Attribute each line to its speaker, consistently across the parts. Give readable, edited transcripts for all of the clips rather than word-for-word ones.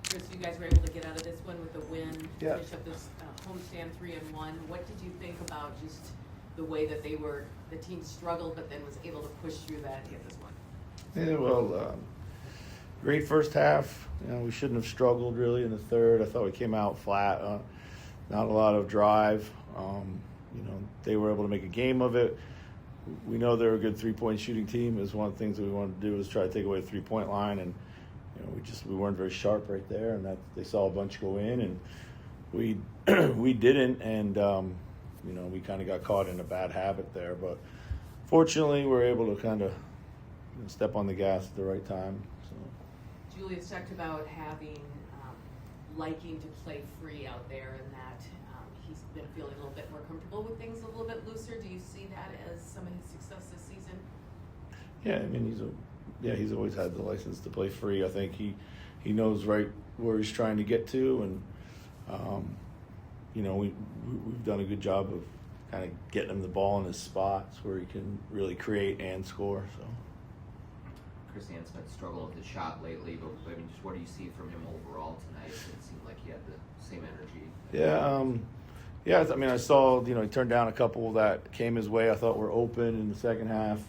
Speaker 1: Chris, you guys were able to get out of this one with a win,
Speaker 2: Yeah.
Speaker 1: finish up this homestand 3-1. What did you think about just the way that the team struggled, but then was able to push through that and get this one?
Speaker 2: Yeah, well, great first half. We shouldn't have struggled really in the third. I thought we came out flat. Not a lot of drive. They were able to make a game of it. We know they're a good three-point shooting team. It was one of the things that we wanted to do was try to take away the three-point line, and we weren't very sharp right there. And that they saw a bunch go in, and we we didn't. And we kind of got caught in a bad habit there. But fortunately, we were able to kind of step on the gas at the right time. So.
Speaker 1: Julius talked about liking to play free out there, and that he's been feeling a little bit more comfortable with things, a little bit looser. Do you see that as some of his success this season?
Speaker 2: Yeah, I mean he's always had the license to play free. I think he knows right where he's trying to get to, and we've done a good job of kind of getting him the ball in his spots where he can really create and score. So.
Speaker 3: Chris Smith struggled with his shot lately, but I mean, just what do you see from him overall tonight? It seemed like he had the same energy.
Speaker 2: Yeah. I mean, I saw he turned down a couple that came his way. I thought were open in the second half.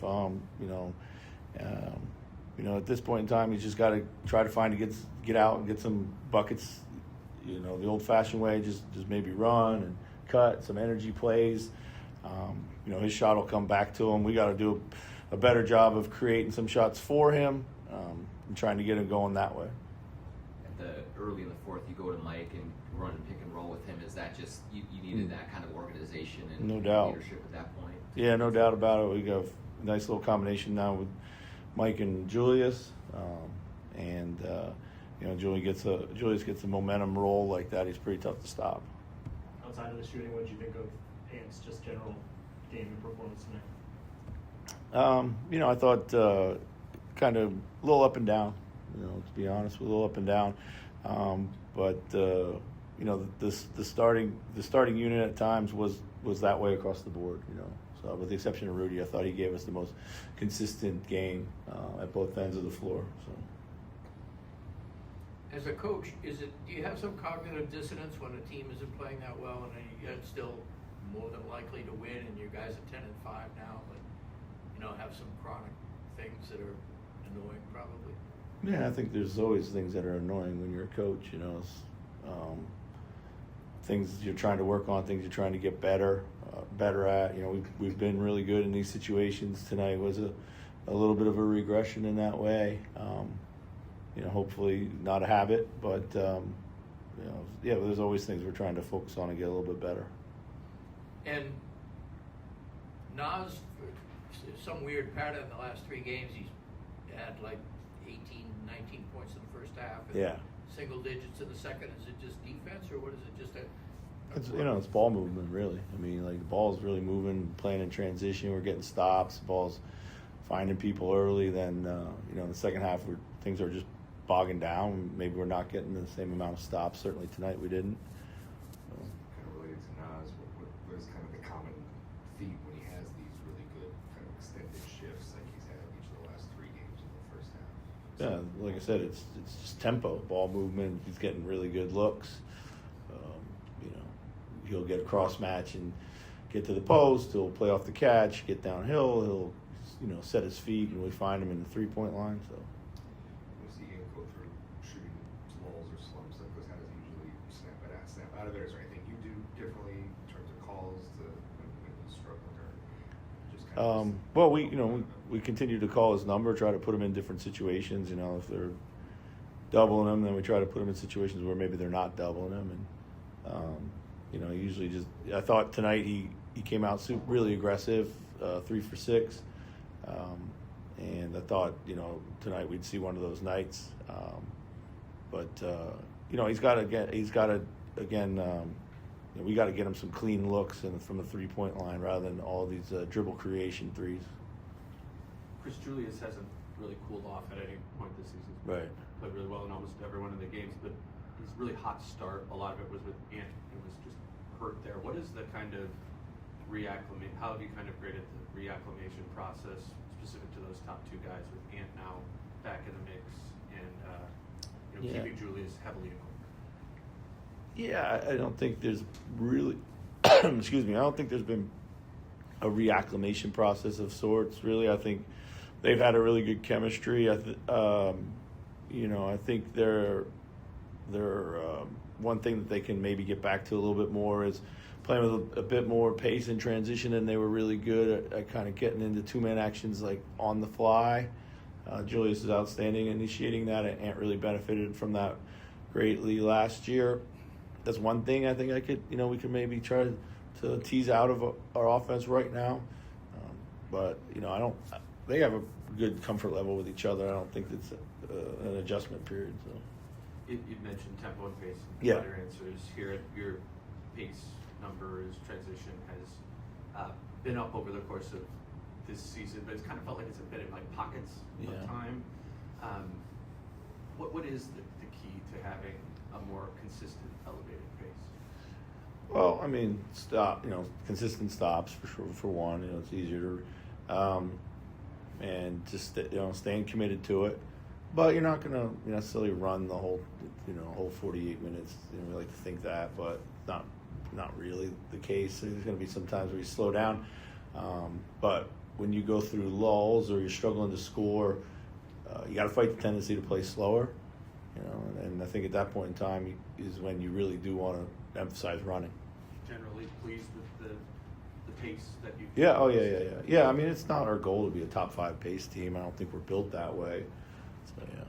Speaker 2: At this point in time, he's just got to try to get out and get some buckets. The old-fashioned way, just maybe run and cut some energy plays. His shot will come back to him. We got to do a better job of creating some shots for him and trying to get him going that way.
Speaker 3: Early in the fourth, you go to Mike and run and pick and roll with him. Is that just you needed that kind of organization and
Speaker 2: no doubt
Speaker 3: leadership at that point?
Speaker 2: Yeah, no doubt about it. We got a nice little combination now with Mike and Julius, Julius gets a momentum roll like that. He's pretty tough to stop.
Speaker 4: Outside of the shooting, what did you think of Ant's just general game and performance tonight?
Speaker 2: I thought kind of a little up and down. To be honest, a little up and down. But the starting unit at times was that way across the board. So with the exception of Rudy, I thought he gave us the most consistent game at both ends of the floor. So.
Speaker 5: As a coach, do you have some cognitive dissonance when a team isn't playing that well and you're still more than likely to win, and you guys are 10-5 now, but have some chronic things that are annoying probably?
Speaker 2: Yeah, I think there's always things that are annoying when you're a coach. Things you're trying to work on, things you're trying to get better at. We've been really good in these situations. Tonight was a little bit of a regression in that way. Hopefully not a habit, but there's always things we're trying to focus on and get a little bit better.
Speaker 5: And Nas, some weird pattern in the last 3 games, he's had like 18, 19 points in the first half. And single digits in the second. Is it just defense, or what is it? Just
Speaker 2: it's ball movement, really. I mean, the ball's really moving, playing in transition. We're getting stops. The ball's finding people early. Then, in the second half, things are just bogging down. Maybe we're not getting the same amount of stops. Certainly tonight we didn't.
Speaker 6: Kind of related to Nas, what is kind of the common theme when he has these really good kind of extended shifts like he's had each of the last 3 games in the first half?
Speaker 2: Yeah, like I said, it's just tempo, ball movement. He's getting really good looks. He'll get a cross match and get to the post. He'll play off the catch, get downhill. He'll set his feet, and we find him in the 3-point line. So.
Speaker 6: When you see him go through shooting lulls or slumps like this, how does he usually snap out of there? Is there anything you do differently in terms of calls when he's struggling, or just kind of?
Speaker 2: Well, we continue to call his number, try to put him in different situations. If they're doubling him, then we try to put him in situations where maybe they're not doubling him. And usually I thought tonight he came out really aggressive, 3 for 6. And I thought, tonight we'd see one of those nights. He's got to we got to get him some clean looks from the 3-point line rather than all these dribble creation threes.
Speaker 7: Chris, Julius hasn't really cooled off at any point this season.
Speaker 2: Right.
Speaker 7: Played really well in almost every one of the games, but he's really hot start. A lot of it was with Ant. It was just hurt there. What is the kind of how have you kind of graded the reacclimation process specific to those top 2 guys with Ant now back in the mix, and
Speaker 2: Yeah.
Speaker 7: keeping Julius heavily involved.
Speaker 2: Yeah, I don't think there's really, excuse me, I don't think there's been a reacclimation process of sorts, really. I think they've had a really good chemistry. I think they're one thing that they can maybe get back to a little bit more is playing with a bit more pace and transition, and they were really good at kind of getting into two-man actions like on the fly. Julius is outstanding initiating that. Ant really benefited from that greatly last year. That's one thing I think we could maybe try to tease out of our offense right now. But they have a good comfort level with each other. I don't think it's an adjustment period. So.
Speaker 7: You mentioned tempo and pace.
Speaker 2: Yeah.
Speaker 7: Your answers here at your pace numbers transition has been up over the course of this season, but it's kind of felt like it's been in like pockets
Speaker 2: Yeah.
Speaker 7: of time. What is the key to having a more consistent, elevated pace?
Speaker 2: Well, I mean, consistent stops for sure. For one, it's easier to, and just staying committed to it. But you're not gonna necessarily run the whole 48 minutes. We like to think that, but not really the case. There's gonna be some times where you slow down, but when you go through lulls or you're struggling to score, you got to fight the tendency to play slower. And I think at that point in time is when you really do want to emphasize running.
Speaker 7: Generally pleased with the pace that you.
Speaker 2: Yeah. Oh yeah. Yeah. I mean, it's not our goal to be a top 5 pace team. I don't think we're built that way. So yeah.